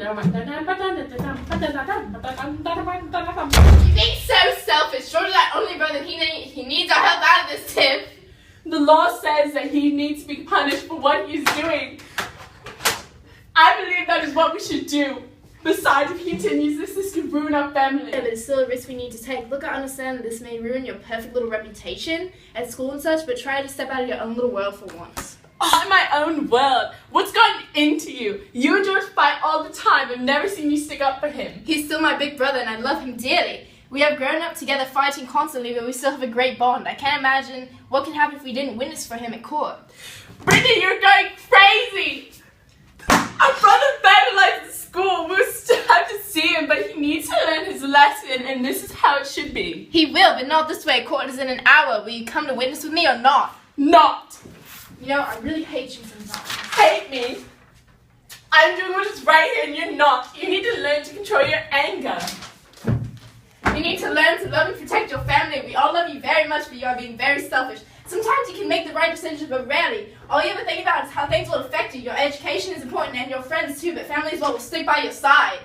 You're being so selfish. George's our only brother. He needs our help out of this, Tim. The law says that he needs to be punished for what he's doing. I believe that is what we should do. Besides, if he continues this could ruin our family. Yeah, but it's still a risk we need to take. Look, I understand that this may ruin your perfect little reputation at school and such, but try to step out of your own little world for once. Oh, my own world. What's gotten into you? You and George fight all the time. I've never seen you stick up for him. He's still my big brother and I love him dearly. We have grown up together fighting constantly, but we still have a great bond. I can't imagine what could happen if we didn't witness for him at court. Brittany, you're going crazy. Our brother vandalized the school. We'll still have to see him, but he needs to learn his lesson, and this is how it should be. He will, but not this way. Court is in an hour. Will you come to witness with me or not? Not. You know, I really hate you sometimes. Hate me? I'm doing what is right here, and you're not. You need to learn to control your anger. You need to learn to love and protect your family. We all love you very much, but you are being very selfish. Sometimes you can make the right decisions, but rarely. All you ever think about is how things will affect you. Your education is important, and your friends too, but family is what will stick by your side.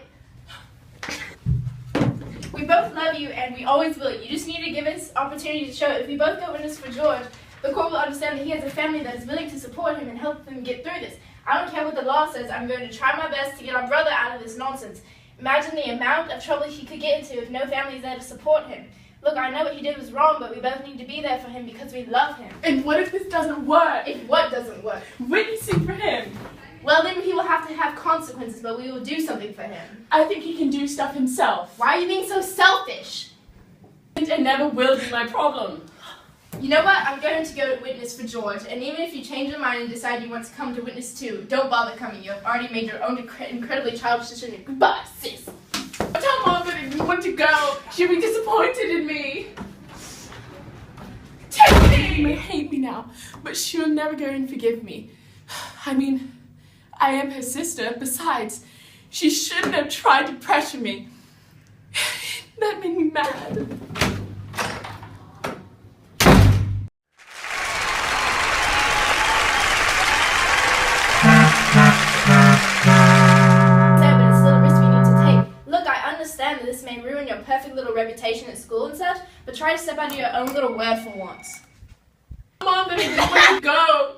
We both love you, and we always will. You just need to give us opportunity to show it. If we both go witness for George, the court will understand that he has a family that is willing to support him and help him get through this. I don't care what the law says. I'm going to try my best to get our brother out of this nonsense. Imagine the amount of trouble he could get into if no family is there to support him. Look, I know what he did was wrong, but we both need to be there for him because we love him. And what if this doesn't work? If what doesn't work? Witnessing for him. Well, then he will have to have consequences, but we will do something for him. I think he can do stuff himself. Why are you being so selfish? And never will be my problem. You know what? I'm going to go to witness for George, and even if you change your mind and decide you want to come to witness too, don't bother coming. You have already made your own incredibly childish decision. Goodbye, sis. Tell Mom that if you want to go, she'll be disappointed in me. Tiffany may hate me now, but she'll never go and forgive me. I mean, I am her sister. Besides, she shouldn't have tried to pressure me. That made me mad. This may ruin your perfect little reputation at school and such, but try to step out of your own little world for once. Mom, that I just want to go.